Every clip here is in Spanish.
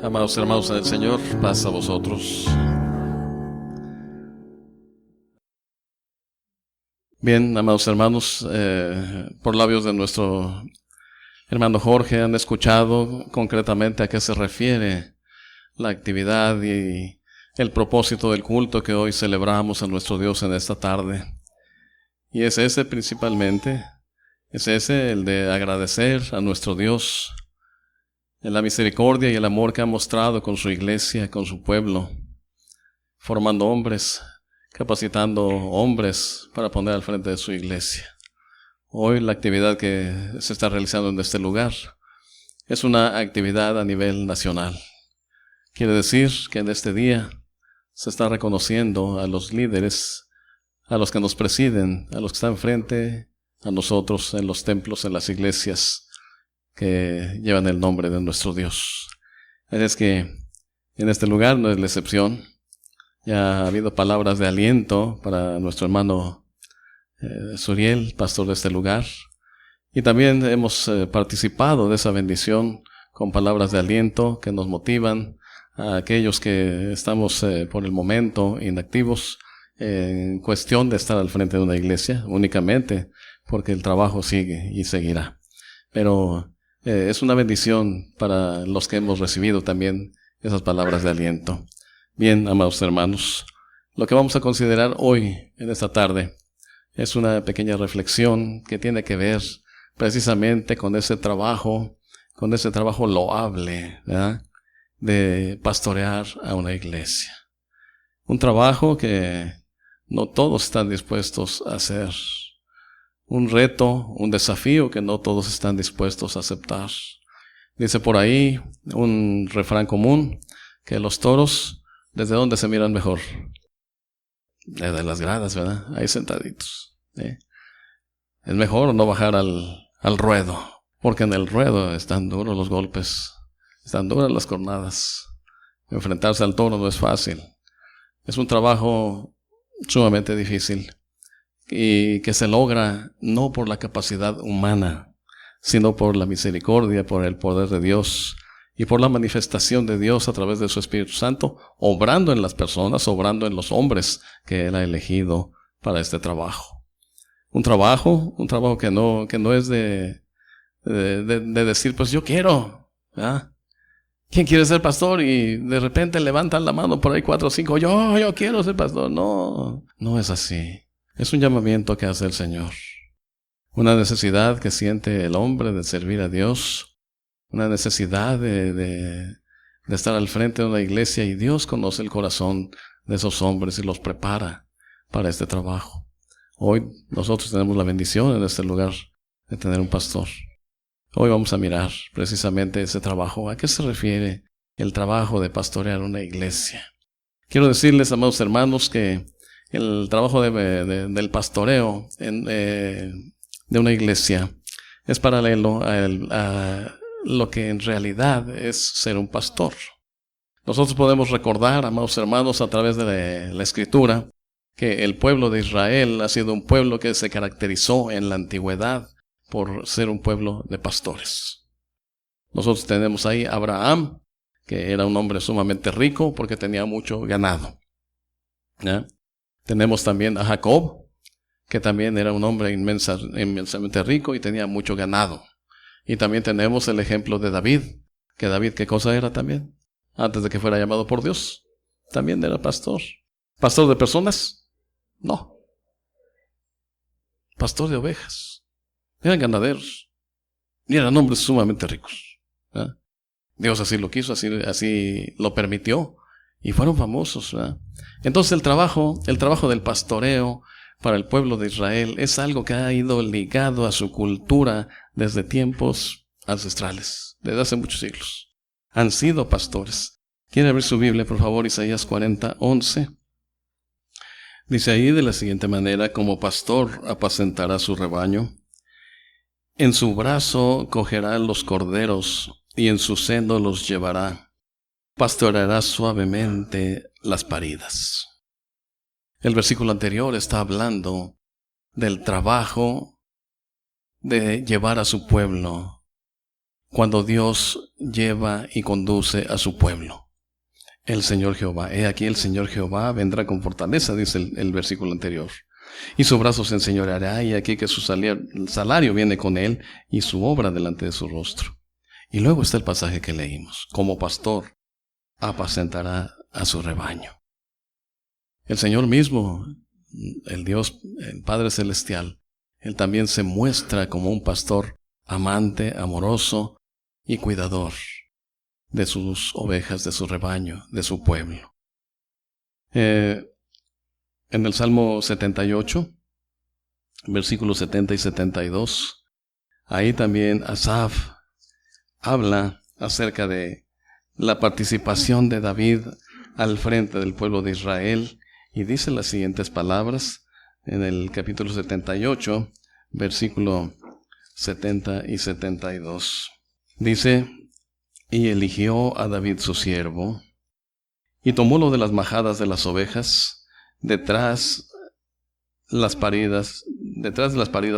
Amados hermanos en el Señor, paz a vosotros. Bien, amados hermanos, por labios de nuestro hermano Jorge han escuchado concretamente a qué se refiere la actividad y el propósito del culto que hoy celebramos a nuestro Dios en esta tarde. Y es ese principalmente, el de agradecer a nuestro Dios en la misericordia y el amor que ha mostrado con su iglesia, con su pueblo, formando hombres, capacitando hombres para poner al frente de su iglesia. Hoy la actividad que se está realizando en este lugar es una actividad a nivel nacional. Quiere decir que en este día se está reconociendo a los líderes, a los que nos presiden, a los que están frente a nosotros en los templos, en las iglesias que llevan el nombre de nuestro Dios. Es que en este lugar no es la excepción. Ya ha habido palabras de aliento para nuestro hermano Suriel, pastor de este lugar. Y también hemos participado de esa bendición con palabras de aliento que nos motivan a aquellos que estamos por el momento inactivos en cuestión de estar al frente de una iglesia únicamente, porque el trabajo sigue y seguirá. Pero es una bendición para los que hemos recibido también esas palabras de aliento. Bien, amados hermanos, lo que vamos a considerar hoy, en esta tarde, es una pequeña reflexión que tiene que ver precisamente con ese trabajo loable, ¿verdad?, de pastorear a una iglesia. Un trabajo que no todos están dispuestos a hacer. Un reto, un desafío que no todos están dispuestos a aceptar. Dice por ahí un refrán común que los toros, ¿desde dónde se miran mejor? Desde las gradas, ¿verdad? Ahí sentaditos. ¿Sí? Es mejor no bajar al ruedo, porque en el ruedo están duros los golpes, están duras las cornadas. Enfrentarse al toro no es fácil. Es un trabajo sumamente difícil y que se logra no por la capacidad humana, sino por la misericordia, por el poder de Dios y por la manifestación de Dios a través de su Espíritu Santo, obrando en las personas, obrando en los hombres que Él ha elegido para este trabajo. Un trabajo que no es de decir, pues yo quiero, ¿verdad? ¿Quién quiere ser pastor? Y de repente levantan la mano por ahí 4 o 5, yo quiero ser pastor. No es así. Es un llamamiento que hace el Señor. Una necesidad que siente el hombre de servir a Dios. Una necesidad de estar al frente de una iglesia, y Dios conoce el corazón de esos hombres y los prepara para este trabajo. Hoy nosotros tenemos la bendición en este lugar de tener un pastor. Hoy vamos a mirar precisamente ese trabajo. ¿A qué se refiere el trabajo de pastorear una iglesia? Quiero decirles, amados hermanos, que el trabajo del pastoreo de una iglesia es paralelo a lo que en realidad es ser un pastor. Nosotros podemos recordar, amados hermanos, a través de la Escritura, que el pueblo de Israel ha sido un pueblo que se caracterizó en la antigüedad por ser un pueblo de pastores. Nosotros tenemos ahí a Abraham, que era un hombre sumamente rico porque tenía mucho ganado, ¿ya? Tenemos también a Jacob, que también era un hombre inmensamente rico y tenía mucho ganado. Y también tenemos el ejemplo de David, que David, ¿qué cosa era también? Antes de que fuera llamado por Dios, también era pastor. ¿Pastor de personas? No. Pastor de ovejas. Eran ganaderos. Y eran hombres sumamente ricos, ¿verdad? Dios así lo quiso, así lo permitió. Y fueron famosos, ¿verdad? Entonces el trabajo del pastoreo para el pueblo de Israel es algo que ha ido ligado a su cultura desde tiempos ancestrales, desde hace muchos siglos. Han sido pastores. ¿Quiere abrir su Biblia, por favor? Isaías 40:11. Dice ahí de la siguiente manera: como pastor apacentará su rebaño, en su brazo cogerá los corderos y en su seno los llevará. Pastoreará suavemente las paridas. El versículo anterior está hablando del trabajo de llevar a su pueblo cuando Dios lleva y conduce a su pueblo. El Señor Jehová. He aquí el Señor Jehová vendrá con fortaleza, dice el versículo anterior. Y su brazo se enseñoreará, y aquí que su salario viene con él, y su obra delante de su rostro. Y luego está el pasaje que leímos. Como pastor, apacentará a su rebaño. El Señor mismo, el Dios, el Padre Celestial, Él también se muestra como un pastor amante, amoroso y cuidador de sus ovejas, de su rebaño, de su pueblo. En el Salmo 78, versículos 70 y 72, ahí también Asaf habla acerca de la participación de David al frente del pueblo de Israel y dice las siguientes palabras en el capítulo 78, versículo 70 y 72. Dice: y eligió a David su siervo, y tomólo de las majadas de las ovejas, detrás de las paridas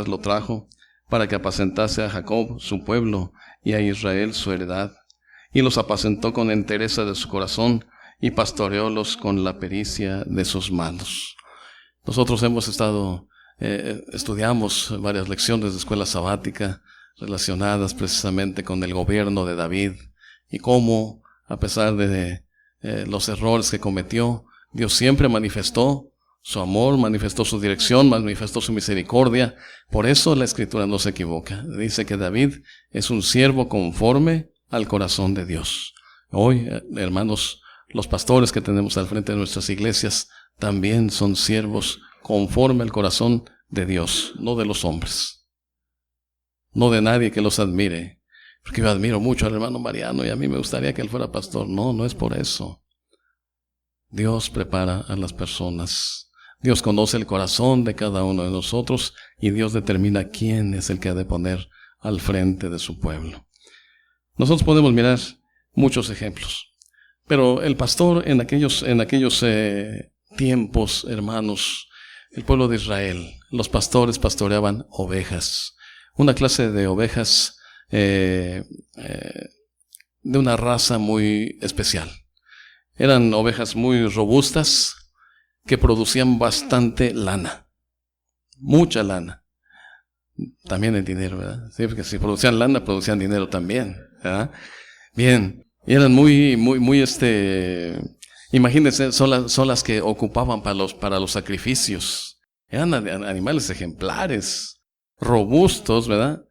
lo trajo, para que apacentase a Jacob su pueblo, y a Israel su heredad. Y los apacentó con entereza de su corazón, y pastoreólos con la pericia de sus manos. Nosotros hemos estudiamos varias lecciones de escuela sabática relacionadas precisamente con el gobierno de David, y cómo, a pesar de los errores que cometió, Dios siempre manifestó su amor, manifestó su dirección, manifestó su misericordia. Por eso la Escritura no se equivoca. Dice que David es un siervo conforme al corazón de Dios. Hoy, hermanos, los pastores que tenemos al frente de nuestras iglesias también son siervos conforme al corazón de Dios, no de los hombres, no de nadie que los admire. Porque yo admiro mucho al hermano Mariano y a mí me gustaría que él fuera pastor. No, no es por eso. Dios prepara a las personas. Dios conoce el corazón de cada uno de nosotros y Dios determina quién es el que ha de poner al frente de su pueblo. Nosotros podemos mirar muchos ejemplos, pero el pastor en aquellos tiempos, hermanos, el pueblo de Israel, los pastores pastoreaban ovejas, una clase de ovejas de una raza muy especial. Eran ovejas muy robustas que producían bastante lana, mucha lana, también el dinero, ¿verdad? Sí, porque si producían lana, producían dinero también, ¿verdad? Bien, y eran muy, imagínense, son las que ocupaban para los sacrificios. Eran animales ejemplares, robustos, ¿verdad?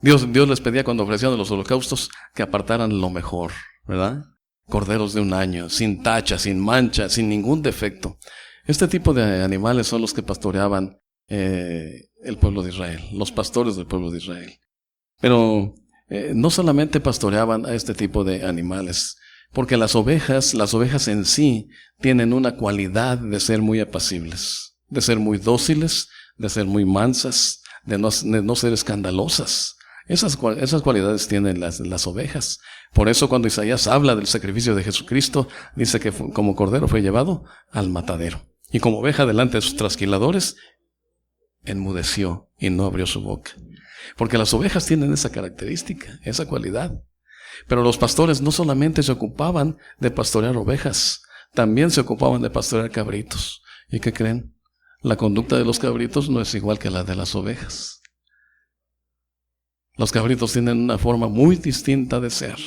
Dios les pedía cuando ofrecían los holocaustos que apartaran lo mejor, ¿verdad? Corderos de un año, sin tacha, sin mancha, sin ningún defecto. Este tipo de animales son los que pastoreaban el pueblo de Israel, los pastores del pueblo de Israel. Pero no solamente pastoreaban a este tipo de animales, porque las ovejas en sí tienen una cualidad de ser muy apacibles, de ser muy dóciles, de ser muy mansas, de no ser escandalosas. Esas cualidades tienen las ovejas. Por eso cuando Isaías habla del sacrificio de Jesucristo, dice que como cordero fue llevado al matadero. Y como oveja delante de sus trasquiladores, enmudeció y no abrió su boca. Porque las ovejas tienen esa característica, esa cualidad. Pero los pastores no solamente se ocupaban de pastorear ovejas, también se ocupaban de pastorear cabritos. ¿Y qué creen? La conducta de los cabritos no es igual que la de las ovejas. Los cabritos tienen una forma muy distinta de ser.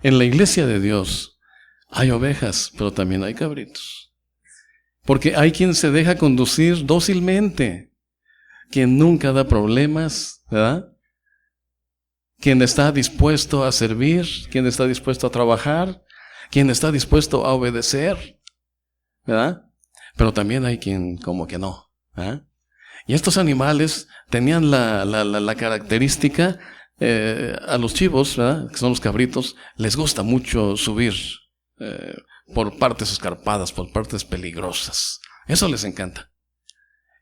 En la iglesia de Dios hay ovejas, pero también hay cabritos. Porque hay quien se deja conducir dócilmente, quien nunca da problemas, ¿verdad? Quien está dispuesto a servir, quien está dispuesto a trabajar, quien está dispuesto a obedecer, ¿verdad? Pero también hay quien como que no, ¿verdad? Y estos animales tenían la característica, a los chivos, ¿verdad?, que son los cabritos, les gusta mucho subir por partes escarpadas, por partes peligrosas. Eso les encanta.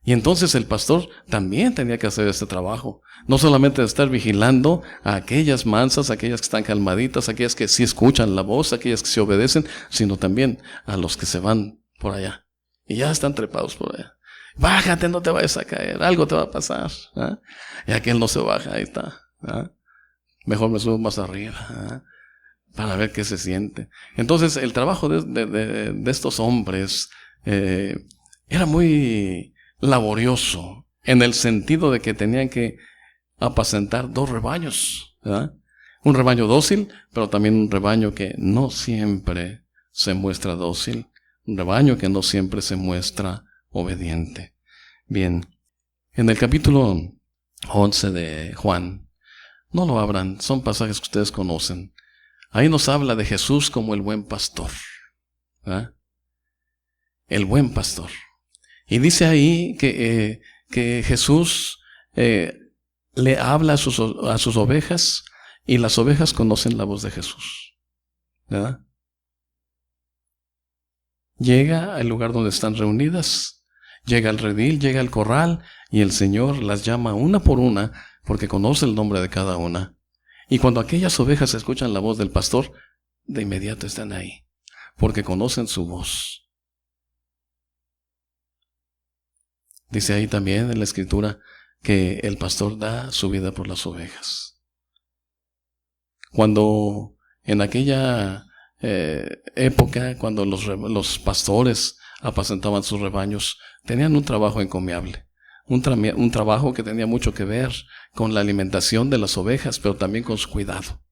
Y entonces el pastor también tenía que hacer este trabajo. No solamente de estar vigilando a aquellas mansas, aquellas que están calmaditas, aquellas que sí escuchan la voz, aquellas que sí obedecen, sino también a los que se van por allá. Y ya están trepados por allá. Bájate, no te vayas a caer, algo te va a pasar, ¿eh? Y aquel no se baja, ahí está, ¿eh? Mejor me subo más arriba, para ver qué se siente. Entonces, el trabajo de estos hombres era muy laborioso, en el sentido de que tenían que apacentar 2 rebaños, ¿verdad? Un rebaño dócil, pero también un rebaño que no siempre se muestra dócil, un rebaño que no siempre se muestra obediente. Bien, en el capítulo 11 de Juan, no lo abran, son pasajes que ustedes conocen. Ahí nos habla de Jesús como el buen pastor, ¿verdad? El buen pastor. Y dice ahí que Jesús le habla a sus ovejas, y las ovejas conocen la voz de Jesús, ¿verdad? Llega al lugar donde están reunidas, llega al redil, llega al corral, y el Señor las llama una por una, porque conoce el nombre de cada una. Y cuando aquellas ovejas escuchan la voz del pastor, de inmediato están ahí, porque conocen su voz. Dice ahí también en la Escritura que el pastor da su vida por las ovejas. Cuando en aquella época, cuando los pastores apacentaban sus rebaños, tenían un trabajo encomiable, un trabajo que tenía mucho que ver con la alimentación de las ovejas, pero también con su cuidado.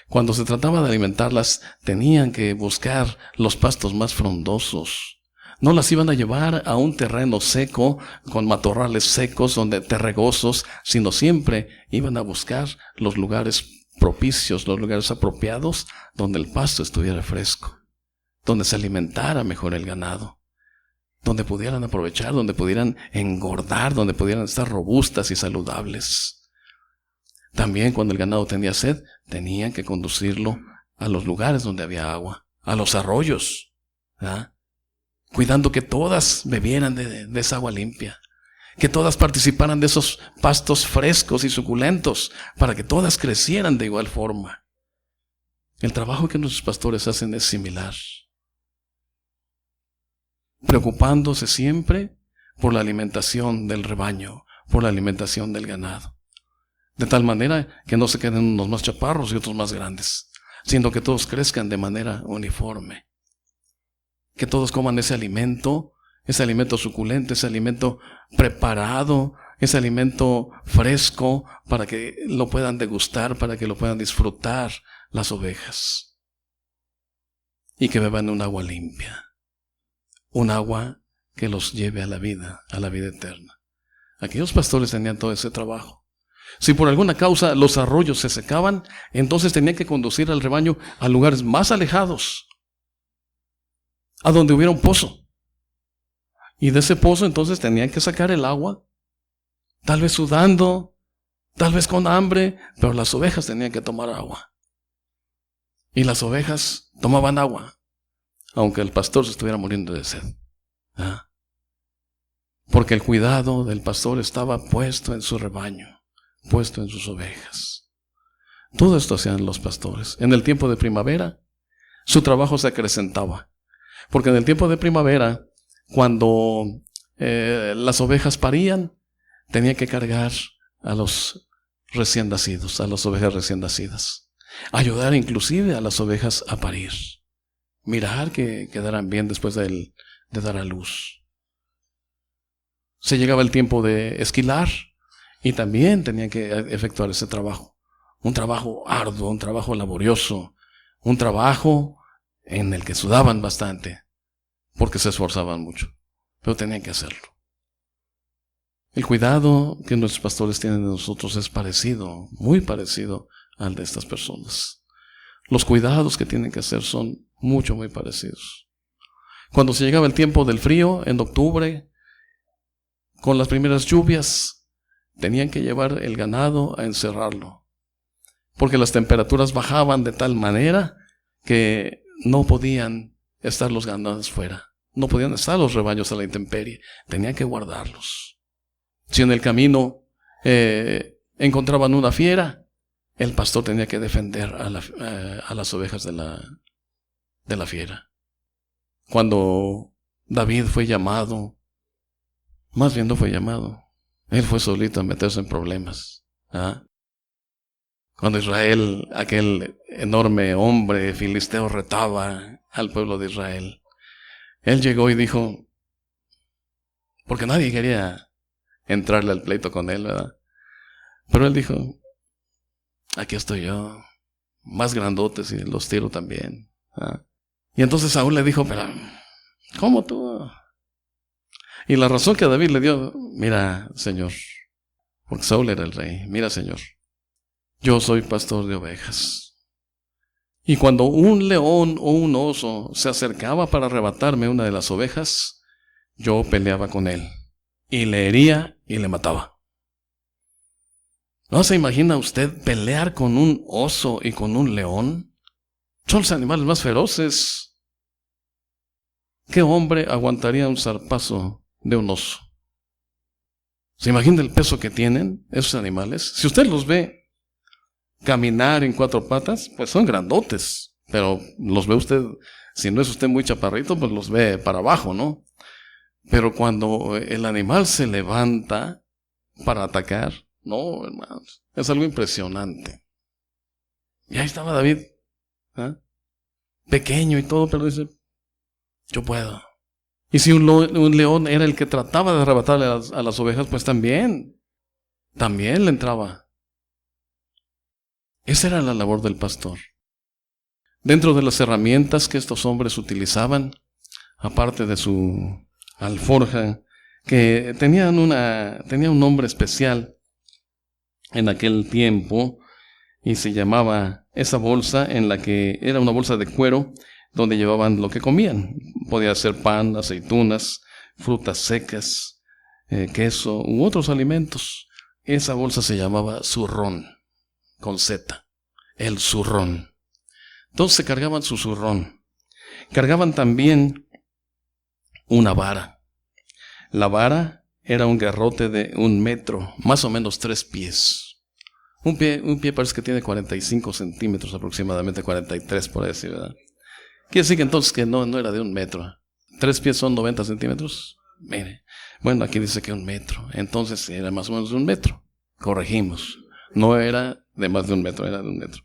Cuando se trataba de alimentarlas, tenían que buscar los pastos más frondosos. No las iban a llevar a un terreno seco, con matorrales secos, terregosos, sino siempre iban a buscar los lugares propicios, los lugares apropiados, donde el pasto estuviera fresco, donde se alimentara mejor el ganado, donde pudieran aprovechar, donde pudieran engordar, donde pudieran estar robustas y saludables. También cuando el ganado tenía sed, tenían que conducirlo a los lugares donde había agua, a los arroyos, ¿verdad? Cuidando que todas bebieran de esa agua limpia, que todas participaran de esos pastos frescos y suculentos, para que todas crecieran de igual forma. El trabajo que nuestros pastores hacen es similar, preocupándose siempre por la alimentación del rebaño, por la alimentación del ganado, de tal manera que no se queden unos más chaparros y otros más grandes, sino que todos crezcan de manera uniforme, que todos coman ese alimento suculento, ese alimento preparado, ese alimento fresco, para que lo puedan degustar, para que lo puedan disfrutar las ovejas. Y que beban un agua limpia, un agua que los lleve a la vida eterna. Aquellos pastores tenían todo ese trabajo. Si por alguna causa los arroyos se secaban, entonces tenían que conducir al rebaño a lugares más alejados, a donde hubiera un pozo. Y de ese pozo entonces tenían que sacar el agua, tal vez sudando, tal vez con hambre, pero las ovejas tenían que tomar agua. Y las ovejas tomaban agua, aunque el pastor se estuviera muriendo de sed. Porque el cuidado del pastor estaba puesto en su rebaño, puesto en sus ovejas. Todo esto hacían los pastores. En el tiempo de primavera, su trabajo se acrecentaba. Porque en el tiempo de primavera, cuando las ovejas parían, tenía que cargar a los recién nacidos, a las ovejas recién nacidas. Ayudar inclusive a las ovejas a parir. Mirar que quedaran bien después de dar a luz. Se llegaba el tiempo de esquilar y también tenían que efectuar ese trabajo. Un trabajo arduo, un trabajo laborioso, un trabajo en el que sudaban bastante, porque se esforzaban mucho, pero tenían que hacerlo. El cuidado que nuestros pastores tienen de nosotros es parecido, muy parecido al de estas personas. Los cuidados que tienen que hacer son muy parecidos. Cuando se llegaba el tiempo del frío, en octubre, con las primeras lluvias, tenían que llevar el ganado a encerrarlo, porque las temperaturas bajaban de tal manera que no podían estar los ganados fuera. No podían estar los rebaños a la intemperie. Tenían que guardarlos. Si en el camino encontraban una fiera, el pastor tenía que defender a las ovejas de la fiera. Cuando David fue llamado, más bien no fue llamado, él fue solito a meterse en problemas. Cuando Israel, aquel enorme hombre filisteo, retaba al pueblo de Israel, él llegó y dijo, porque nadie quería entrarle al pleito con él, ¿verdad? Pero él dijo, aquí estoy yo, más grandotes y los tiro también. ¿Ah? Y entonces Saúl le dijo, pero ¿cómo tú? Y la razón que David le dio, mira, Señor, porque Saúl era el rey, mira, Señor, yo soy pastor de ovejas. Y cuando un león o un oso se acercaba para arrebatarme una de las ovejas, yo peleaba con él, y le hería y le mataba. ¿No se imagina usted pelear con un oso y con un león? Son los animales más feroces. ¿Qué hombre aguantaría un zarpazo de un oso? ¿Se imagina el peso que tienen esos animales? Si usted los ve caminar en cuatro patas, pues son grandotes. Pero los ve usted, si no es usted muy chaparrito, pues los ve para abajo, ¿no? Pero cuando el animal se levanta para atacar, no, hermanos, es algo impresionante. Y ahí estaba David, ¿eh? Pequeño y todo, pero dice, yo puedo. Y si un león era el que trataba de arrebatarle a las ovejas, pues también le entraba. Esa era la labor del pastor. Dentro de las herramientas que estos hombres utilizaban, aparte de su alforja, que tenía un nombre especial en aquel tiempo, y se llamaba esa bolsa, en la que era una bolsa de cuero, donde llevaban lo que comían. Podía ser pan, aceitunas, frutas secas, queso u otros alimentos. Esa bolsa se llamaba zurrón, con Z, el zurrón. Entonces se cargaban su zurrón. Cargaban también una vara. La vara era un garrote de 1 metro, más o menos 3 pies. Un pie parece que tiene 45 centímetros aproximadamente, 43 por decir, ¿verdad? Quiere decir que entonces que no era de 1 metro. 3 pies son 90 centímetros. Mire, bueno, aquí dice que 1 metro. Entonces era más o menos de 1 metro. Corregimos. No era de más de 1 metro, era de 1 metro.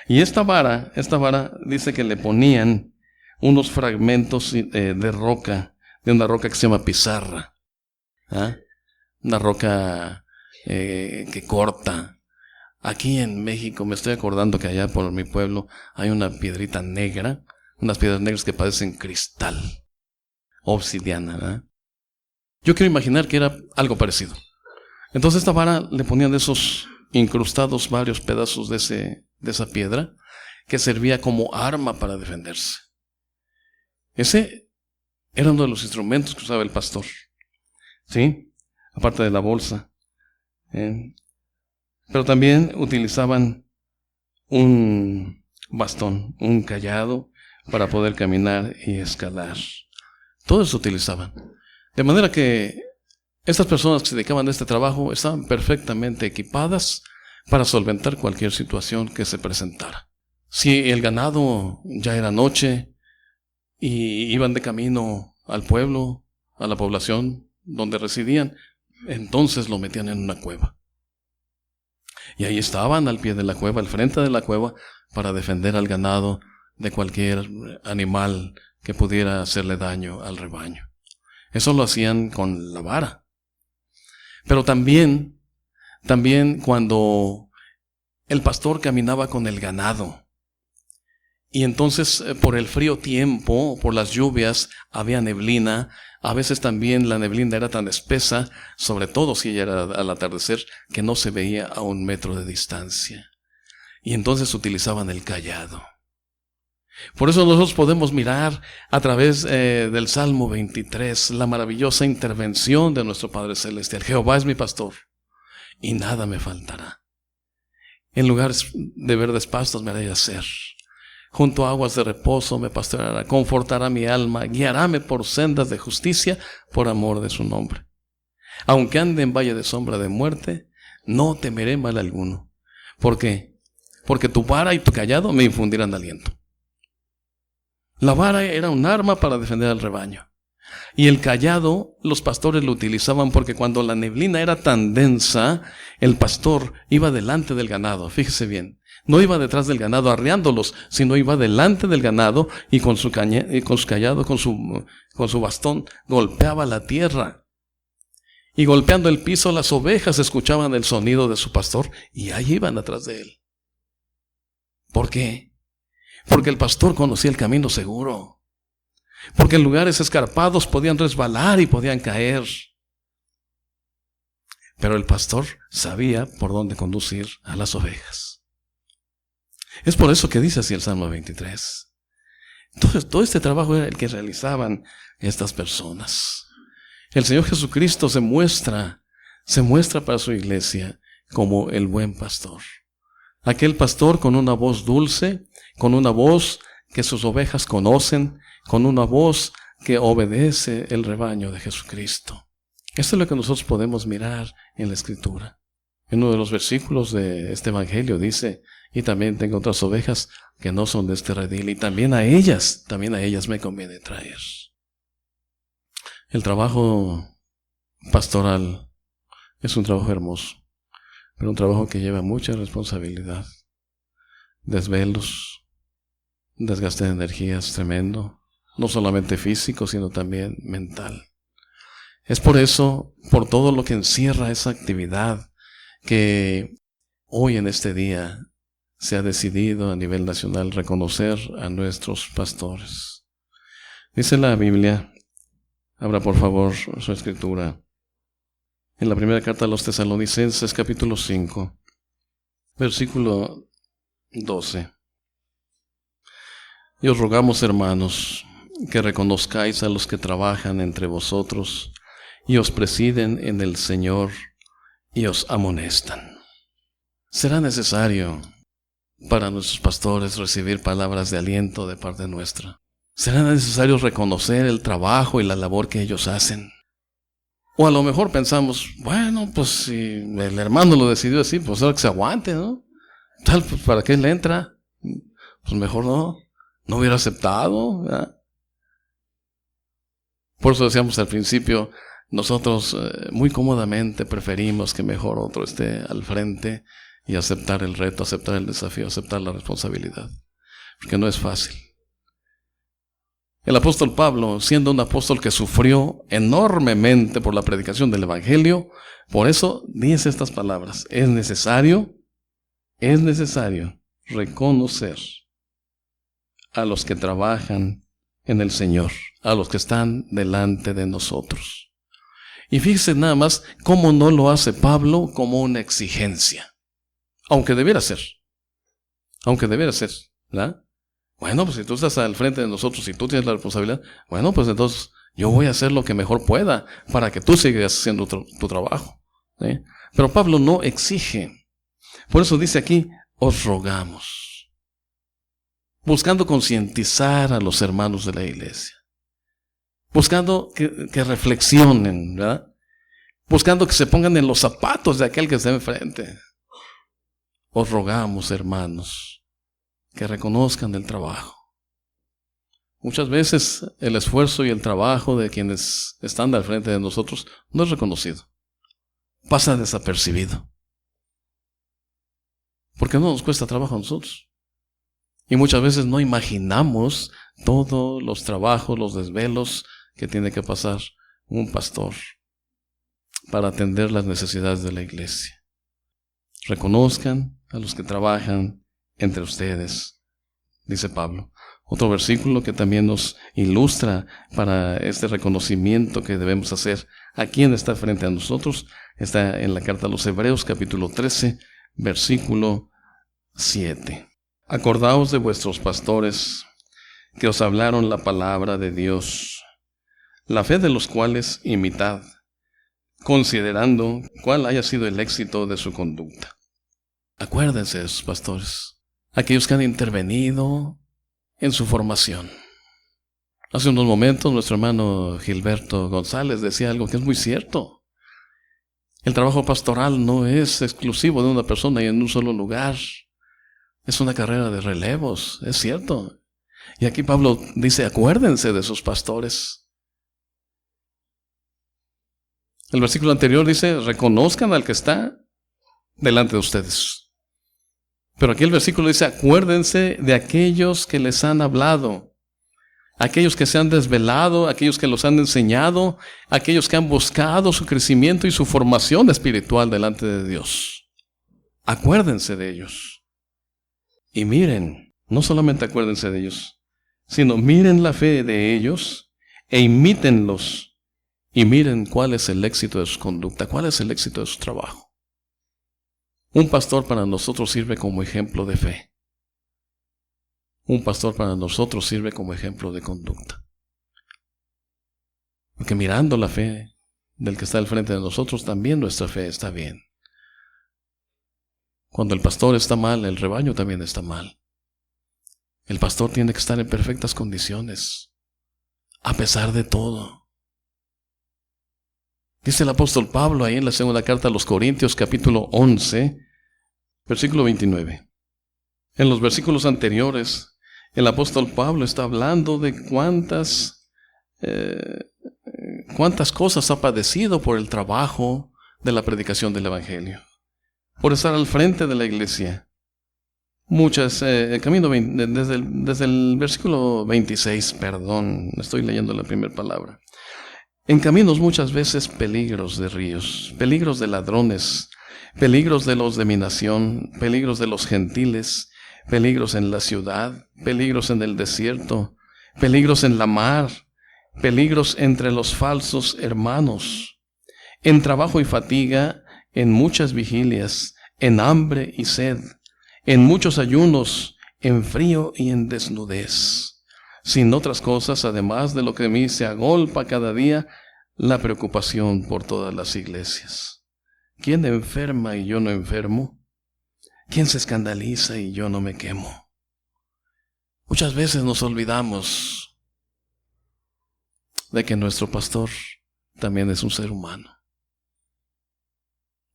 Y esta vara dice que le ponían unos fragmentos de roca, de una roca que se llama pizarra. ¿Ah? Una roca que corta. Aquí en México me estoy acordando que allá por mi pueblo hay una piedrita negra, unas piedras negras que parecen cristal, obsidiana, ¿verdad? Yo quiero imaginar que era algo parecido. Entonces esta vara le ponían de esos incrustados varios pedazos de esa piedra que servía como arma para defenderse. Ese era uno de los instrumentos que usaba el pastor, ¿sí? Aparte de la bolsa. Pero también utilizaban un bastón, un cayado, para poder caminar y escalar. Todo eso utilizaban. De manera que estas personas que se dedicaban a este trabajo estaban perfectamente equipadas para solventar cualquier situación que se presentara. Si el ganado ya era noche y iban de camino al pueblo, a la población donde residían, entonces lo metían en una cueva. Y ahí estaban al pie de la cueva, al frente de la cueva, para defender al ganado de cualquier animal que pudiera hacerle daño al rebaño. Eso lo hacían con la vara. Pero también cuando el pastor caminaba con el ganado, y entonces por el frío tiempo, por las lluvias, había neblina. A veces también la neblina era tan espesa, sobre todo si ya era al atardecer, que no se veía a 1 metro de distancia. Y entonces utilizaban el cayado. Por eso nosotros podemos mirar a través del Salmo 23 la maravillosa intervención de nuestro Padre Celestial. Jehová es mi pastor y nada me faltará. En lugares de verdes pastos me hará yacer. Junto a aguas de reposo me pastoreará, confortará mi alma, guiaráme por sendas de justicia por amor de su nombre. Aunque ande en valle de sombra de muerte, no temeré mal alguno. ¿Por qué? Porque tu vara y tu cayado me infundirán aliento. La vara era un arma para defender al rebaño. Y el cayado, los pastores lo utilizaban porque cuando la neblina era tan densa, el pastor iba delante del ganado. Fíjese bien, no iba detrás del ganado arreándolos, sino iba delante del ganado y con su cayado, con su bastón, golpeaba la tierra. Y golpeando el piso, las ovejas escuchaban el sonido de su pastor y ahí iban atrás de él. ¿Por qué? Porque el pastor conocía el camino seguro. Porque en lugares escarpados podían resbalar y podían caer. Pero el pastor sabía por dónde conducir a las ovejas. Es por eso que dice así el Salmo 23. Entonces, todo este trabajo era el que realizaban estas personas. El Señor Jesucristo se muestra para su iglesia como el buen pastor. Aquel pastor con una voz dulce, con una voz que sus ovejas conocen, con una voz que obedece el rebaño de Jesucristo. Esto es lo que nosotros podemos mirar en la Escritura. En uno de los versículos de este Evangelio dice, y también tengo otras ovejas que no son de este redil, y también a ellas me conviene traer. El trabajo pastoral es un trabajo hermoso, pero un trabajo que lleva mucha responsabilidad, desvelos, desgaste de energías tremendo, no solamente físico, sino también mental. Es por eso, por todo lo que encierra esa actividad, que hoy en este día se ha decidido a nivel nacional reconocer a nuestros pastores. Dice la Biblia, abra por favor su escritura, en la primera carta a los Tesalonicenses, capítulo 5, versículo 12. Y os rogamos, hermanos, que reconozcáis a los que trabajan entre vosotros y os presiden en el Señor y os amonestan. Será necesario para nuestros pastores recibir palabras de aliento de parte nuestra. Será necesario reconocer el trabajo y la labor que ellos hacen. O a lo mejor pensamos, bueno, pues si el hermano lo decidió así, pues ahora que se aguante, ¿no? Tal, pues ¿para qué le entra? Pues mejor no hubiera aceptado, ¿verdad? Por eso decíamos al principio, nosotros muy cómodamente preferimos que mejor otro esté al frente y aceptar el reto, aceptar el desafío, aceptar la responsabilidad, porque no es fácil. El apóstol Pablo, siendo un apóstol que sufrió enormemente por la predicación del Evangelio, por eso dice estas palabras: es necesario reconocer a los que trabajan en el Señor, a los que están delante de nosotros. Y fíjese nada más cómo no lo hace Pablo como una exigencia, aunque debiera ser, ¿verdad? Bueno, pues si tú estás al frente de nosotros y tú tienes la responsabilidad, bueno, pues entonces yo voy a hacer lo que mejor pueda para que tú sigas haciendo tu trabajo, ¿sí? Pero Pablo no exige. Por eso dice aquí, os rogamos, buscando concientizar a los hermanos de la iglesia, buscando que reflexionen, ¿verdad? Buscando que se pongan en los zapatos de aquel que está enfrente. Os rogamos, hermanos, que reconozcan el trabajo. Muchas veces el esfuerzo y el trabajo de quienes están al frente de nosotros no es reconocido. Pasa desapercibido. Porque no nos cuesta trabajo a nosotros. Y muchas veces no imaginamos todos los trabajos, los desvelos que tiene que pasar un pastor para atender las necesidades de la iglesia. Reconozcan a los que trabajan entre ustedes, dice Pablo. Otro versículo que también nos ilustra para este reconocimiento que debemos hacer a quien está frente a nosotros, está en la carta a los Hebreos, capítulo 13, versículo 7. Acordaos de vuestros pastores que os hablaron la palabra de Dios, la fe de los cuales imitad, considerando cuál haya sido el éxito de su conducta. Acuérdense de sus pastores, aquellos que han intervenido en su formación. Hace unos momentos nuestro hermano Gilberto González decía algo que es muy cierto. El trabajo pastoral no es exclusivo de una persona y en un solo lugar. Es una carrera de relevos, es cierto. Y aquí Pablo dice, acuérdense de sus pastores. El versículo anterior dice, reconozcan al que está delante de ustedes. Pero aquí el versículo dice, acuérdense de aquellos que les han hablado, aquellos que se han desvelado, aquellos que los han enseñado, aquellos que han buscado su crecimiento y su formación espiritual delante de Dios. Acuérdense de ellos. Y miren, no solamente acuérdense de ellos, sino miren la fe de ellos e imítenlos. Y miren cuál es el éxito de su conducta, cuál es el éxito de su trabajo. Un pastor para nosotros sirve como ejemplo de fe. Un pastor para nosotros sirve como ejemplo de conducta. Porque mirando la fe del que está al frente de nosotros, también nuestra fe está bien. Cuando el pastor está mal, el rebaño también está mal. El pastor tiene que estar en perfectas condiciones, a pesar de todo. Dice el apóstol Pablo ahí en la segunda carta a los Corintios, capítulo 11, versículo 29. En los versículos anteriores, el apóstol Pablo está hablando de cuántas cosas ha padecido por el trabajo de la predicación del Evangelio, por estar al frente de la iglesia. Muchas, desde el versículo 26, estoy leyendo la primera palabra. En caminos muchas veces peligros de ríos, peligros de ladrones, peligros de los de mi nación, peligros de los gentiles, peligros en la ciudad, peligros en el desierto, peligros en la mar, peligros entre los falsos hermanos, en trabajo y fatiga, en muchas vigilias, en hambre y sed, en muchos ayunos, en frío y en desnudez. Sin otras cosas, además de lo que me se agolpa cada día, la preocupación por todas las iglesias. ¿Quién enferma y yo no enfermo? ¿Quién se escandaliza y yo no me quemo? Muchas veces nos olvidamos de que nuestro pastor también es un ser humano.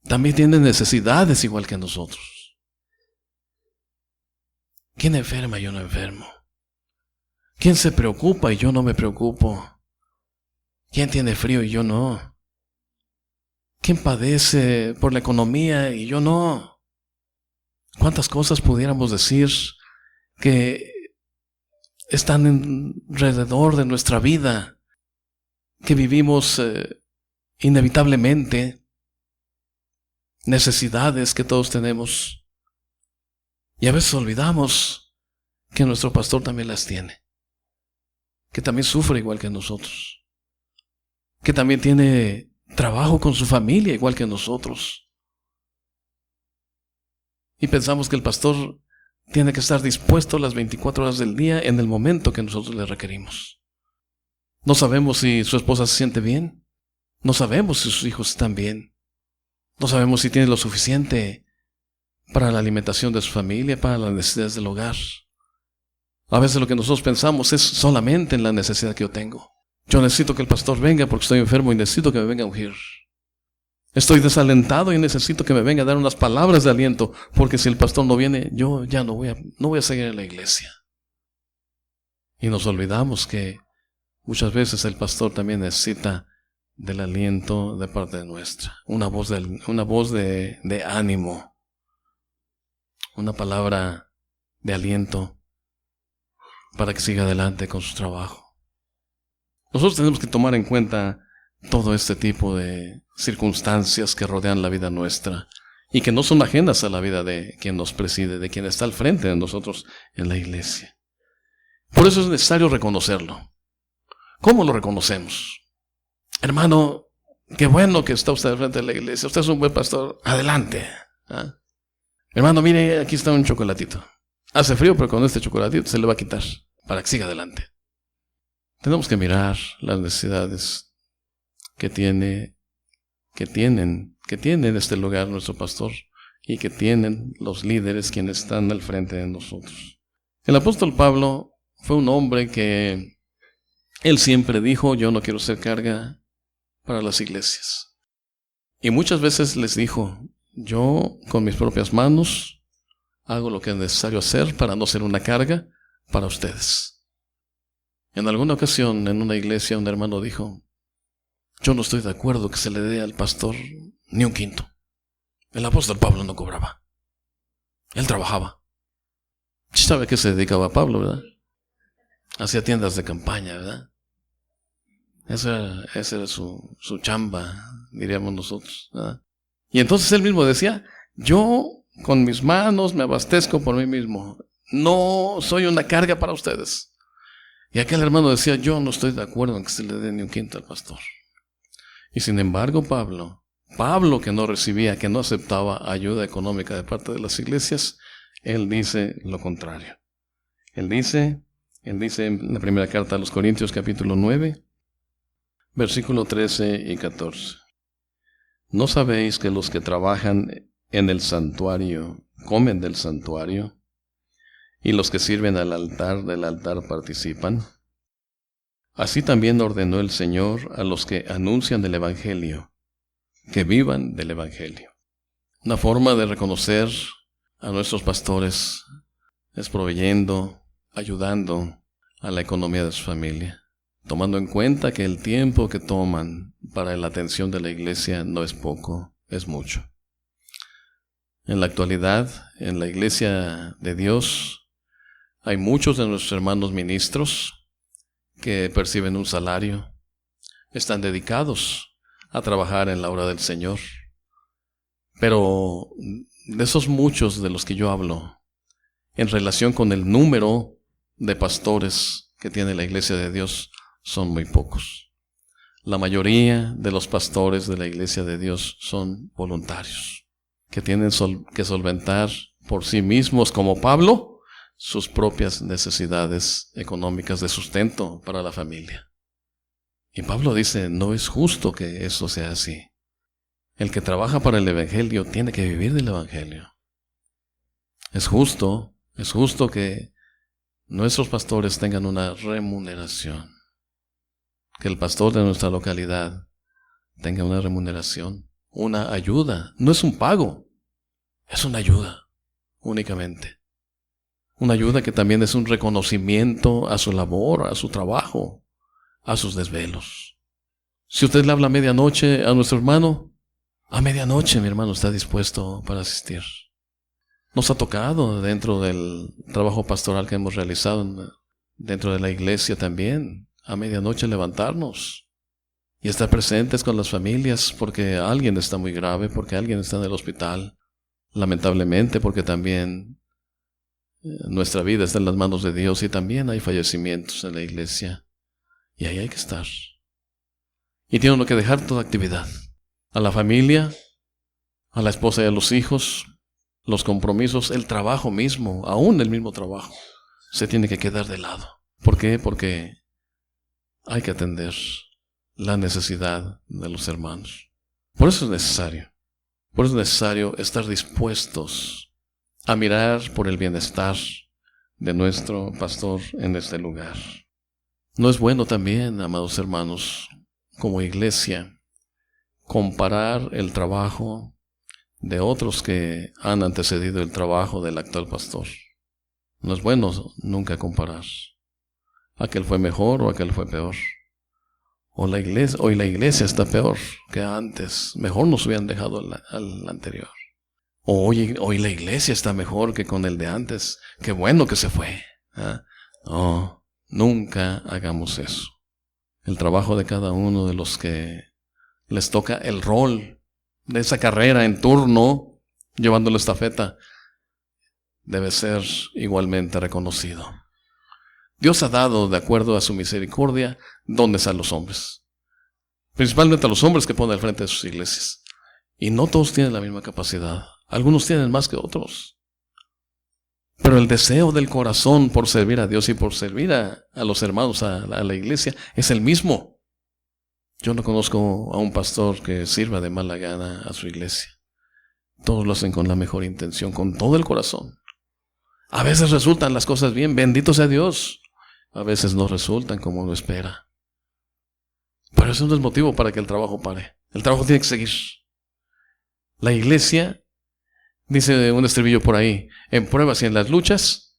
También tiene necesidades igual que nosotros. ¿Quién enferma y yo no enfermo? ¿Quién se preocupa y yo no me preocupo? ¿Quién tiene frío y yo no? ¿Quién padece por la economía y yo no? ¿Cuántas cosas pudiéramos decir que están alrededor de nuestra vida, que vivimos inevitablemente, necesidades que todos tenemos? Y a veces olvidamos que nuestro pastor también las tiene, que también sufre igual que nosotros, que también tiene trabajo con su familia igual que nosotros. Y pensamos que el pastor tiene que estar dispuesto las 24 horas del día en el momento que nosotros le requerimos. No sabemos si su esposa se siente bien, no sabemos si sus hijos están bien, no sabemos si tiene lo suficiente para la alimentación de su familia, para las necesidades del hogar. A veces lo que nosotros pensamos es solamente en la necesidad que yo tengo. Yo necesito que el pastor venga porque estoy enfermo y necesito que me venga a ungir. Estoy desalentado y necesito que me venga a dar unas palabras de aliento, porque si el pastor no viene, yo ya no voy a seguir en la iglesia. Y nos olvidamos que muchas veces el pastor también necesita del aliento de parte nuestra, una voz de ánimo, una palabra de aliento para que siga adelante con su trabajo. Nosotros tenemos que tomar en cuenta todo este tipo de circunstancias que rodean la vida nuestra y que no son ajenas a la vida de quien nos preside, de quien está al frente de nosotros en la iglesia. Por eso es necesario reconocerlo. ¿Cómo lo reconocemos? Hermano, qué bueno que está usted al frente de la iglesia. Usted es un buen pastor. Adelante. ¿Ah? Hermano, mire, aquí está un chocolatito. Hace frío, pero con este chocolatito se le va a quitar para que siga adelante. Tenemos que mirar las necesidades que tienen en este lugar nuestro pastor y que tienen los líderes quienes están al frente de nosotros. El apóstol Pablo fue un hombre que él siempre dijo: yo no quiero ser carga para las iglesias. Y muchas veces les dijo: yo con mis propias manos hago lo que es necesario hacer para no ser una carga para ustedes. En alguna ocasión en una iglesia un hermano dijo: Yo no estoy de acuerdo que se le dé al pastor ni un quinto. El apóstol Pablo no cobraba. Él trabajaba. ¿Sabe a qué se dedicaba Pablo, verdad? Hacía tiendas de campaña, ¿verdad? Esa era su chamba, diríamos nosotros, ¿verdad? Y entonces él mismo decía, yo con mis manos me abastezco por mí mismo. No soy una carga para ustedes. Y aquel hermano decía, yo no estoy de acuerdo en que se le dé ni un quinto al pastor. Y sin embargo, Pablo que no recibía, que no aceptaba ayuda económica de parte de las iglesias, él dice lo contrario. Él dice en la primera carta a los Corintios, capítulo 9, versículo 13 y 14. ¿No sabéis que los que trabajan en el santuario comen del santuario, y los que sirven al altar del altar participan? Así también ordenó el Señor a los que anuncian el Evangelio, que vivan del Evangelio. Una forma de reconocer a nuestros pastores es proveyendo, ayudando a la economía de su familia, tomando en cuenta que el tiempo que toman para la atención de la iglesia no es poco, es mucho. En la actualidad, en la iglesia de Dios, hay muchos de nuestros hermanos ministros que perciben un salario, están dedicados a trabajar en la obra del Señor. Pero de esos muchos de los que yo hablo, en relación con el número de pastores que tiene la iglesia de Dios, son muy pocos. La mayoría de los pastores de la iglesia de Dios son voluntarios, que tienen que solventar por sí mismos, como Pablo, sus propias necesidades económicas de sustento para la familia. Y Pablo dice, no es justo que eso sea así. El que trabaja para el Evangelio tiene que vivir del Evangelio. Es justo que nuestros pastores tengan una remuneración. Que el pastor de nuestra localidad tenga una remuneración, una ayuda. No es un pago, es una ayuda únicamente. Una ayuda que también es un reconocimiento a su labor, a su trabajo, a sus desvelos. Si usted le habla a medianoche a nuestro hermano, a medianoche mi hermano está dispuesto para asistir. Nos ha tocado dentro del trabajo pastoral que hemos realizado dentro de la iglesia también, a medianoche levantarnos y estar presentes con las familias porque alguien está muy grave, porque alguien está en el hospital, lamentablemente porque también nuestra vida está en las manos de Dios y también hay fallecimientos en la iglesia y ahí hay que estar. Y tiene uno que dejar toda actividad, a la familia, a la esposa y a los hijos, los compromisos, el trabajo mismo, aún el mismo trabajo, se tiene que quedar de lado. ¿Por qué? Porque hay que atender la necesidad de los hermanos. Por eso es necesario estar dispuestos a mirar por el bienestar de nuestro pastor en este lugar. No es bueno también, amados hermanos, como iglesia, comparar el trabajo de otros que han antecedido el trabajo del actual pastor. No es bueno nunca comparar. Aquel fue mejor o aquel fue peor. Hoy la iglesia está peor que antes. Mejor nos hubieran dejado al anterior. Hoy la iglesia está mejor que con el de antes. Qué bueno que se fue. No, nunca hagamos eso. El trabajo de cada uno de los que les toca el rol de esa carrera en turno, llevando la estafeta, debe ser igualmente reconocido. Dios ha dado, de acuerdo a su misericordia, dones a los hombres. Principalmente a los hombres que ponen al frente de sus iglesias. Y no todos tienen la misma capacidad. Algunos tienen más que otros. Pero el deseo del corazón por servir a Dios y por servir a los hermanos, a la iglesia, es el mismo. Yo no conozco a un pastor que sirva de mala gana a su iglesia. Todos lo hacen con la mejor intención, con todo el corazón. A veces resultan las cosas bien, bendito sea Dios. A veces no resultan como uno espera. Pero eso no es motivo para que el trabajo pare. El trabajo tiene que seguir. La iglesia, dice un estribillo por ahí, en pruebas y en las luchas,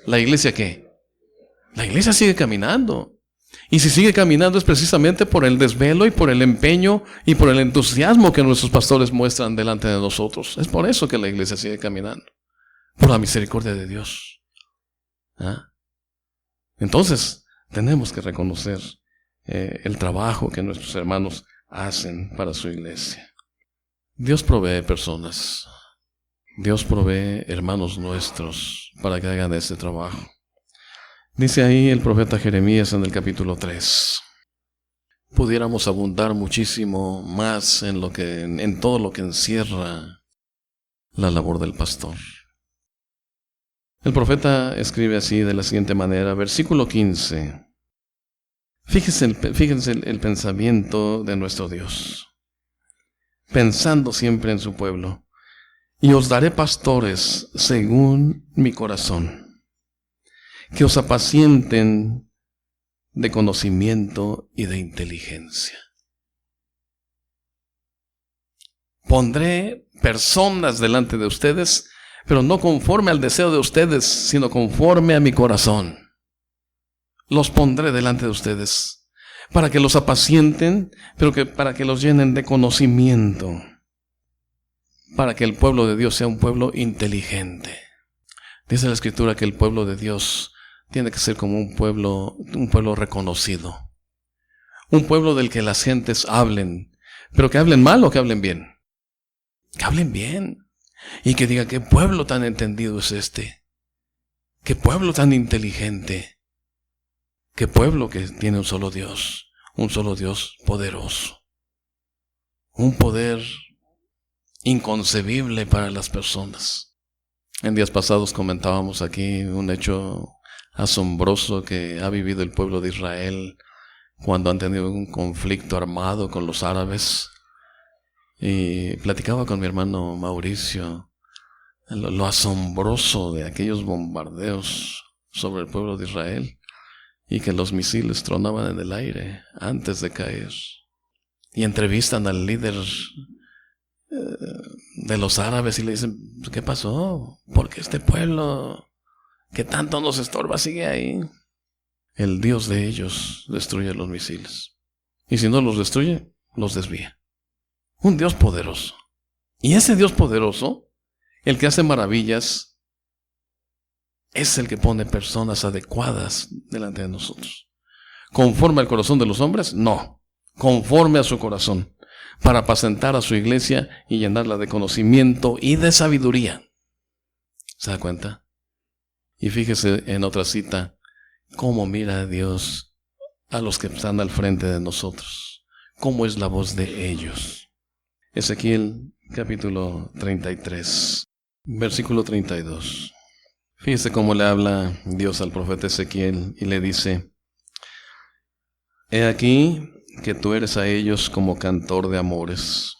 ¿la iglesia qué? La iglesia sigue caminando. Y si sigue caminando es precisamente por el desvelo y por el empeño y por el entusiasmo que nuestros pastores muestran delante de nosotros. Es por eso que la iglesia sigue caminando. Por la misericordia de Dios. ¿Ah? Entonces, tenemos que reconocer el trabajo que nuestros hermanos hacen para su iglesia. Dios provee personas. Dios provee hermanos nuestros para que hagan ese trabajo. Dice ahí el profeta Jeremías en el capítulo 3. Pudiéramos abundar muchísimo más en todo lo que encierra la labor del pastor. El profeta escribe así de la siguiente manera, versículo 15. Fíjense el pensamiento de nuestro Dios, pensando siempre en su pueblo. Y os daré pastores según mi corazón, que os apacienten de conocimiento y de inteligencia. Pondré personas delante de ustedes, pero no conforme al deseo de ustedes, sino conforme a mi corazón. Los pondré delante de ustedes, para que los apacienten, pero para que los llenen de conocimiento, para que el pueblo de Dios sea un pueblo inteligente. Dice la Escritura que el pueblo de Dios tiene que ser como un pueblo reconocido. Un pueblo del que las gentes hablen, pero que hablen mal o que hablen bien. Que hablen bien. Y que digan, qué pueblo tan entendido es este. Qué pueblo tan inteligente. Qué pueblo que tiene un solo Dios poderoso. Un poder inconcebible para las personas. En días pasados comentábamos aquí un hecho asombroso que ha vivido el pueblo de Israel cuando han tenido un conflicto armado con los árabes. Y platicaba con mi hermano Mauricio lo asombroso de aquellos bombardeos sobre el pueblo de Israel y que los misiles tronaban en el aire antes de caer. Y entrevistan al líder de los árabes y le dicen, ¿qué pasó? ¿Por qué este pueblo que tanto nos estorba sigue ahí? El Dios de ellos destruye los misiles. Y si no los destruye, los desvía. Un Dios poderoso. Y ese Dios poderoso, el que hace maravillas, es el que pone personas adecuadas delante de nosotros. ¿Conforme al corazón de los hombres? No. Conforme a su corazón. Para apacentar a su iglesia y llenarla de conocimiento y de sabiduría. ¿Se da cuenta? Y fíjese en otra cita, cómo mira Dios a los que están al frente de nosotros. Cómo es la voz de ellos. Ezequiel capítulo 33, versículo 32. Fíjese cómo le habla Dios al profeta Ezequiel y le dice, he aquí que tú eres a ellos como cantor de amores,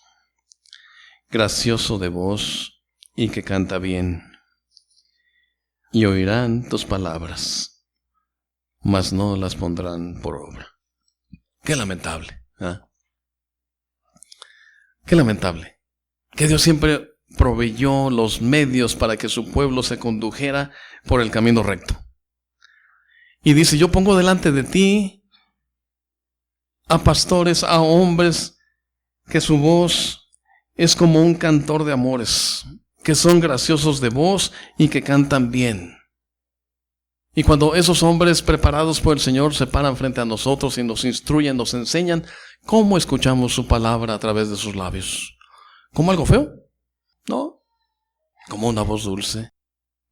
gracioso de voz y que canta bien, y oirán tus palabras, mas no las pondrán por obra. Qué lamentable, ¿eh? Qué lamentable, que Dios siempre proveyó los medios para que su pueblo se condujera por el camino recto. Y dice, yo pongo delante de ti a pastores, a hombres, que su voz es como un cantor de amores, que son graciosos de voz y que cantan bien. Y cuando esos hombres preparados por el Señor se paran frente a nosotros y nos instruyen, nos enseñan, ¿cómo escuchamos su palabra a través de sus labios? ¿Como algo feo? No. Como una voz dulce.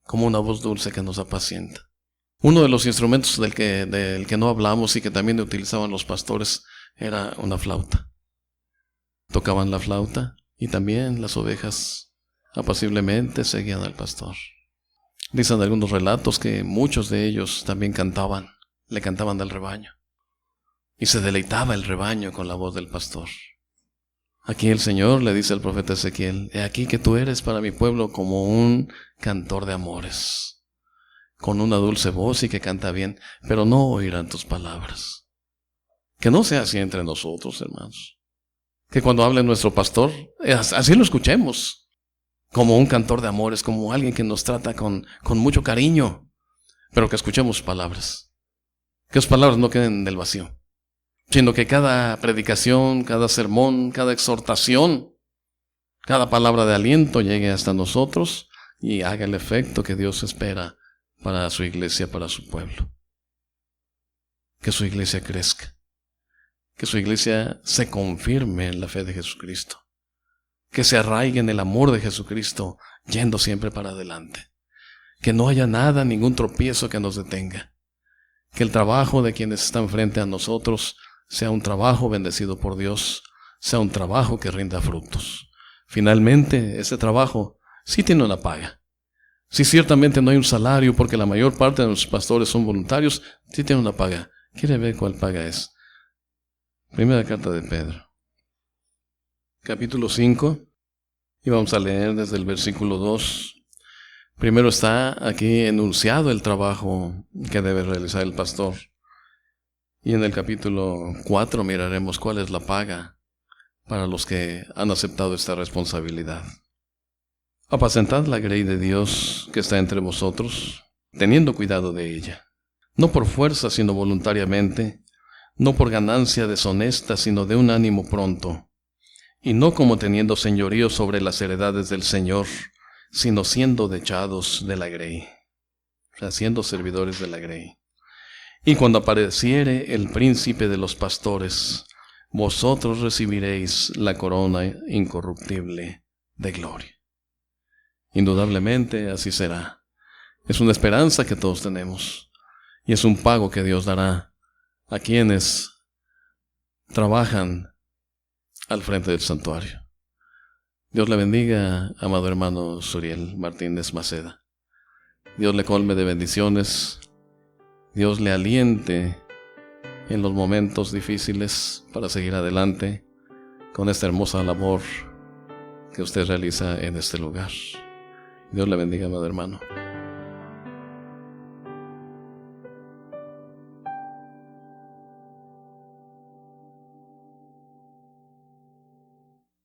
Como una voz dulce que nos apacienta. Uno de los instrumentos del que no hablamos y que también utilizaban los pastores era una flauta. Tocaban la flauta y también las ovejas apaciblemente seguían al pastor. Dicen algunos relatos que muchos de ellos también cantaban, le cantaban al rebaño. Y se deleitaba el rebaño con la voz del pastor. Aquí el Señor le dice al profeta Ezequiel, he aquí que tú eres para mi pueblo como un cantor de amores, con una dulce voz y que canta bien, pero no oirán tus palabras. Que no sea así entre nosotros, hermanos. Que cuando hable nuestro pastor, así lo escuchemos. Como un cantor de amores, como alguien que nos trata con mucho cariño, pero que escuchemos sus palabras. Que sus palabras no queden en el vacío, sino que cada predicación, cada sermón, cada exhortación, cada palabra de aliento llegue hasta nosotros y haga el efecto que Dios espera para su iglesia, para su pueblo. Que su iglesia crezca, que su iglesia se confirme en la fe de Jesucristo, que se arraigue en el amor de Jesucristo, yendo siempre para adelante. Que no haya nada, ningún tropiezo que nos detenga. Que el trabajo de quienes están frente a nosotros sea un trabajo bendecido por Dios, sea un trabajo que rinda frutos. Finalmente, ese trabajo sí tiene una paga. Sí, ciertamente no hay un salario porque la mayor parte de nuestros pastores son voluntarios, sí tiene una paga. ¿Quiere ver cuál paga es? Primera carta de Pedro, capítulo 5, y vamos a leer desde el versículo 2. Primero está aquí enunciado el trabajo que debe realizar el pastor. Y en el capítulo 4 miraremos cuál es la paga para los que han aceptado esta responsabilidad. Apacentad la grey de Dios que está entre vosotros, teniendo cuidado de ella, no por fuerza sino voluntariamente, no por ganancia deshonesta sino de un ánimo pronto, y no como teniendo señorío sobre las heredades del Señor, sino siendo dechados de la grey, o sea, siendo servidores de la grey. Y cuando apareciere el príncipe de los pastores, vosotros recibiréis la corona incorruptible de gloria. Indudablemente así será. Es una esperanza que todos tenemos, y es un pago que Dios dará a quienes trabajan al frente del santuario. Dios le bendiga, amado hermano Suriel Martínez Maceda. Dios le colme de bendiciones. Dios le aliente en los momentos difíciles para seguir adelante con esta hermosa labor que usted realiza en este lugar. Dios le bendiga, amado hermano.